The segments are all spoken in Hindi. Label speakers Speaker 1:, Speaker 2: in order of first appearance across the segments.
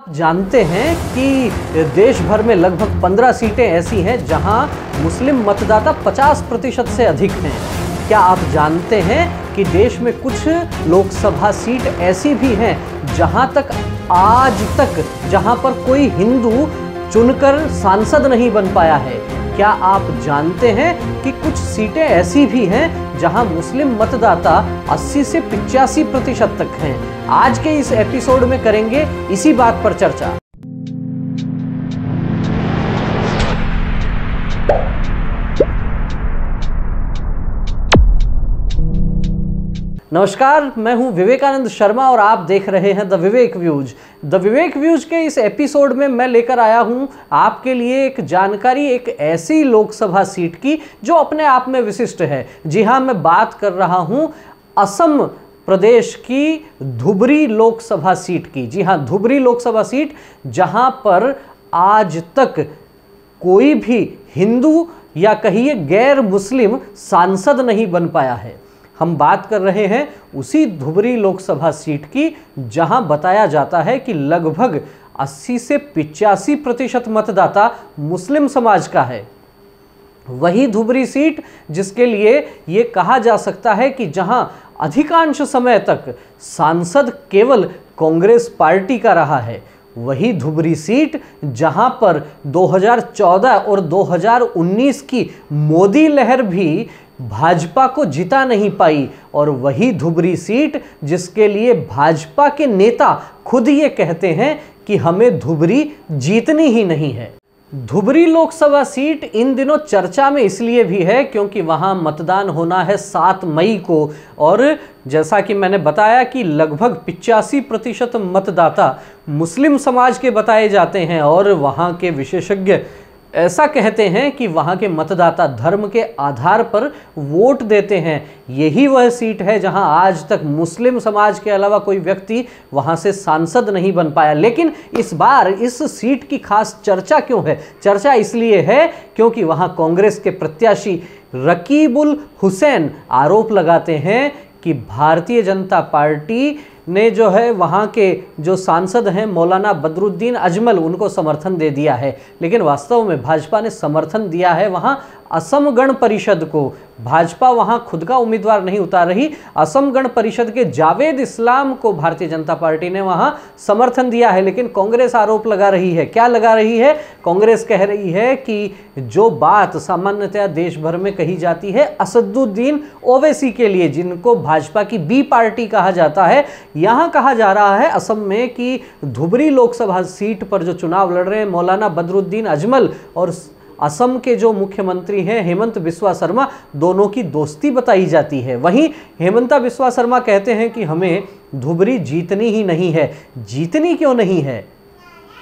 Speaker 1: जानते हैं कि देश भर में लगभग 15 सीटें ऐसी हैं जहां मुस्लिम मतदाता 50% से अधिक हैं। क्या आप जानते हैं कि देश में कुछ लोकसभा सीट ऐसी भी हैं जहां पर कोई हिंदू चुनकर सांसद नहीं बन पाया है? क्या आप जानते हैं कि कुछ सीटें ऐसी भी हैं जहां मुस्लिम मतदाता 80 से 85% तक हैं? आज के इस एपिसोड में करेंगे इसी बात पर चर्चा। नमस्कार, मैं हूं विवेकानंद शर्मा और आप देख रहे हैं the Vivek views. The Vivek views के इस एपिसोड में मैं लेकर आया हूं आपके लिए एक जानकारी, एक ऐसी लोकसभा सीट की जो अपने आप में विशिष्ट है। जी हां, मैं बात कर रहा हूं असम प्रदेश की धुबरी लोकसभा सीट की। जी हां, धुबरी लोकसभा सीट, जहां पर आज तक कोई भी हिंदू या कहिए गैर मुस्लिम सांसद नहीं बन पाया है। हम बात कर रहे हैं उसी धुबरी लोकसभा सीट की जहां बताया जाता है कि लगभग 80 से 85% मतदाता मुस्लिम समाज का है। वही धुबरी सीट जिसके लिए ये कहा जा सकता है कि जहां अधिकांश समय तक सांसद केवल कांग्रेस पार्टी का रहा है। वही धुबरी सीट जहां पर 2014 और 2019 की मोदी लहर भी भाजपा को जिता नहीं पाई, और वही धुबरी सीट जिसके लिए भाजपा के नेता खुद ये कहते हैं कि हमें धुबरी जीतनी ही नहीं है। धुबरी लोकसभा सीट इन दिनों चर्चा में इसलिए भी है क्योंकि वहां मतदान होना है 7 मई को, और जैसा कि मैंने बताया कि लगभग 85% मतदाता मुस्लिम समाज के बताए जाते हैं, और वहां के विशेषज्ञ ऐसा कहते हैं कि वहां के मतदाता धर्म के आधार पर वोट देते हैं। यही वह सीट है जहां आज तक मुस्लिम समाज के अलावा कोई व्यक्ति वहां से सांसद नहीं बन पाया। लेकिन इस बार इस सीट की खास चर्चा क्यों है? चर्चा इसलिए है क्योंकि वहां कांग्रेस के प्रत्याशी रकीबुल हुसैन आरोप लगाते हैं कि भारतीय जनता पार्टी ने जो है वहाँ के जो सांसद हैं मौलाना बदरुद्दीन अजमल, उनको समर्थन दे दिया है। लेकिन वास्तव में भाजपा ने समर्थन दिया है वहाँ असम गण परिषद को। भाजपा वहाँ खुद का उम्मीदवार नहीं उतार रही, असम गण परिषद के जावेद इस्लाम को भारतीय जनता पार्टी ने वहाँ समर्थन दिया है। लेकिन कांग्रेस आरोप लगा रही है। क्या लगा रही है? कांग्रेस कह रही है कि जो बात सामान्यतः देश भर में कही जाती है असदुद्दीन ओवैसी के लिए, जिनको भाजपा की बी पार्टी कहा जाता है, यहाँ कहा जा रहा है असम में कि धुबरी लोकसभा सीट पर जो चुनाव लड़ रहे हैं मौलाना बदरुद्दीन अजमल और असम के जो मुख्यमंत्री हैं हेमंत बिस्वा शर्मा, दोनों की दोस्ती बताई जाती है। वहीं हेमंता बिस्वा शर्मा कहते हैं कि हमें धुबरी जीतनी ही नहीं है। जीतनी क्यों नहीं है?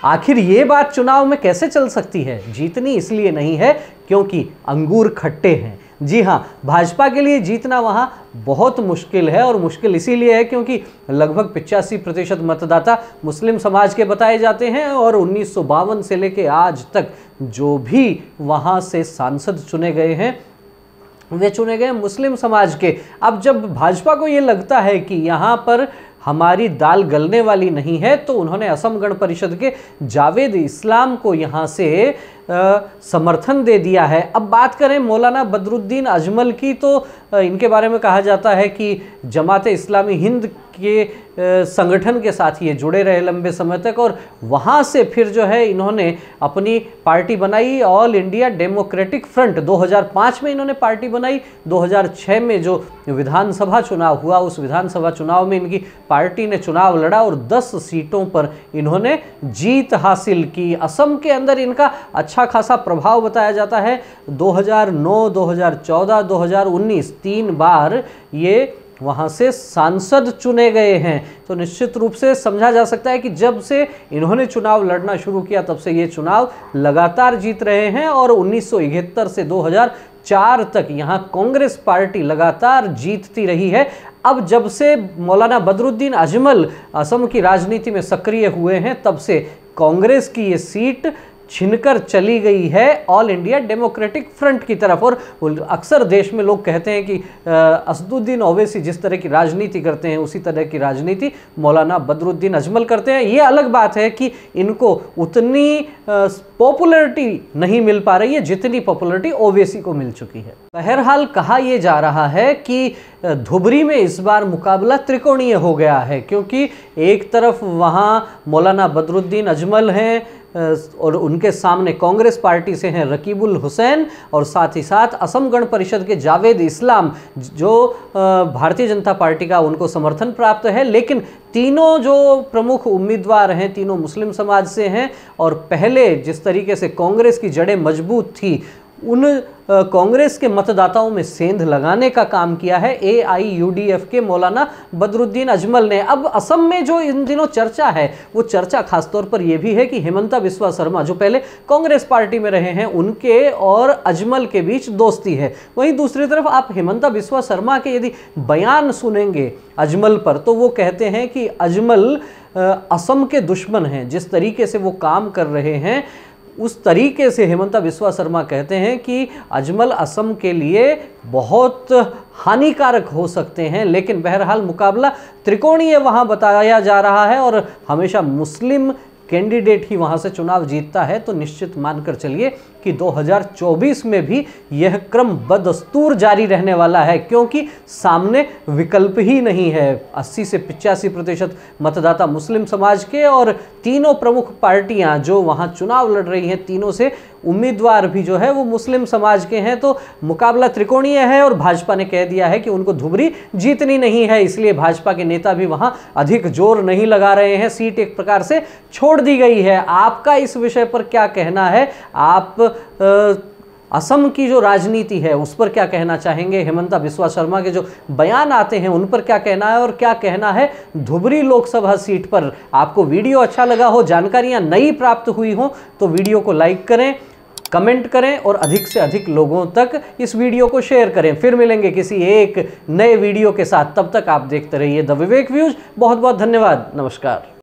Speaker 1: आखिर ये बात चुनाव में कैसे चल सकती है? जीतनी इसलिए नहीं है क्योंकि अंगूर खट्टे हैं। जी हाँ, भाजपा के लिए जीतना वहाँ बहुत मुश्किल है, और मुश्किल इसीलिए है क्योंकि लगभग 85% मतदाता मुस्लिम समाज के बताए जाते हैं, और 1952 से लेकर आज तक जो भी वहाँ से सांसद चुने गए हैं वे चुने गए मुस्लिम समाज के। अब जब भाजपा को ये लगता है कि यहाँ पर हमारी दाल गलने वाली नहीं है, तो उन्होंने असम गण परिषद के जावेद इस्लाम को यहाँ से समर्थन दे दिया है। अब बात करें मौलाना बदरुद्दीन अजमल की, तो इनके बारे में कहा जाता है कि जमाते इस्लामी हिंद के संगठन के साथ ये जुड़े रहे लंबे समय तक, और वहाँ से फिर जो है इन्होंने अपनी पार्टी बनाई, ऑल इंडिया डेमोक्रेटिक फ्रंट। 2005 में इन्होंने पार्टी बनाई। 2006 में जो विधानसभा चुनाव हुआ, उस विधानसभा चुनाव में इनकी पार्टी ने चुनाव लड़ा और 10 सीटों पर इन्होंने जीत हासिल की। असम के अंदर इनका अच्छा खासा प्रभाव बताया जाता है। 2009, 2014, 2019 3 बार ये वहाँ से सांसद चुने गए हैं। तो निश्चित रूप से समझा जा सकता है कि जब से इन्होंने चुनाव लड़ना शुरू किया तब से ये चुनाव लगातार जीत रहे हैं, और 1971 से 2004 तक यहाँ कांग्रेस पार्टी लगातार जीतती रही है। अब जब से मौलाना बदरुद्दीन अजमल असम की राजनीति में सक्रिय हुए हैं, तब से कांग्रेस की ये सीट छिनकर चली गई है ऑल इंडिया डेमोक्रेटिक फ्रंट की तरफ। और अक्सर देश में लोग कहते हैं कि असदुद्दीन ओवैसी जिस तरह की राजनीति करते हैं उसी तरह की राजनीति मौलाना बदरुद्दीन अजमल करते हैं। ये अलग बात है कि इनको उतनी पॉपुलैरिटी नहीं मिल पा रही है जितनी पॉपुलैरिटी ओवैसी को मिल चुकी है। बहरहाल कहा यह जा रहा है कि धुबरी में इस बार मुकाबला त्रिकोणीय हो गया है, क्योंकि एक तरफ वहां मौलाना बदरुद्दीन अजमल हैं और उनके सामने कांग्रेस पार्टी से हैं रकीबुल हुसैन, और साथ ही साथ असम गण परिषद के जावेद इस्लाम जो भारतीय जनता पार्टी का उनको समर्थन प्राप्त है। लेकिन तीनों जो प्रमुख उम्मीदवार हैं तीनों मुस्लिम समाज से हैं, और पहले जिस तरीके से कांग्रेस की जड़ें मजबूत थी उन कांग्रेस के मतदाताओं में सेंध लगाने का काम किया है AIUDF के मौलाना बदरुद्दीन अजमल ने। अब असम में जो इन दिनों चर्चा है वो चर्चा खासतौर पर यह भी है कि हेमंता बिस्वा शर्मा जो पहले कांग्रेस पार्टी में रहे हैं उनके और अजमल के बीच दोस्ती है। वहीं दूसरी तरफ आप हेमंता बिस्वा शर्मा के यदि बयान सुनेंगे अजमल पर तो वो कहते हैं कि अजमल असम के दुश्मन हैं। जिस तरीके से वो काम कर रहे हैं उस तरीके से हेमंता बिस्वा शर्मा कहते हैं कि अजमल असम के लिए बहुत हानिकारक हो सकते हैं। लेकिन बहरहाल मुकाबला त्रिकोणीय वहां बताया जा रहा है और हमेशा मुस्लिम कैंडिडेट ही वहां से चुनाव जीतता है, तो निश्चित मानकर चलिए कि 2024 में भी यह क्रम बदस्तूर जारी रहने वाला है, क्योंकि सामने विकल्प ही नहीं है। 80 से 85% मतदाता मुस्लिम समाज के और तीनों प्रमुख पार्टियां जो वहां चुनाव लड़ रही हैं तीनों से उम्मीदवार भी जो है वो मुस्लिम समाज के हैं। तो मुकाबला त्रिकोणीय है और भाजपा ने कह दिया है कि उनको धुबरी जीतनी नहीं है, इसलिए भाजपा के नेता भी वहां अधिक जोर नहीं लगा रहे हैं। सीट एक प्रकार से छोड़ दी गई है। आपका इस विषय पर क्या कहना है? आप असम की जो राजनीति है उस पर क्या कहना चाहेंगे? हेमंता बिस्वा शर्मा के जो बयान आते हैं उन पर क्या कहना है और क्या कहना है धुबरी लोकसभा सीट पर? आपको वीडियो अच्छा लगा हो, जानकारियां नई प्राप्त हुई हो तो वीडियो को लाइक करें, कमेंट करें और अधिक से अधिक लोगों तक इस वीडियो को शेयर करें। फिर मिलेंगे किसी एक नए वीडियो के साथ, तब तक आप देखते रहिए द विवेक व्यूज। बहुत बहुत धन्यवाद, नमस्कार।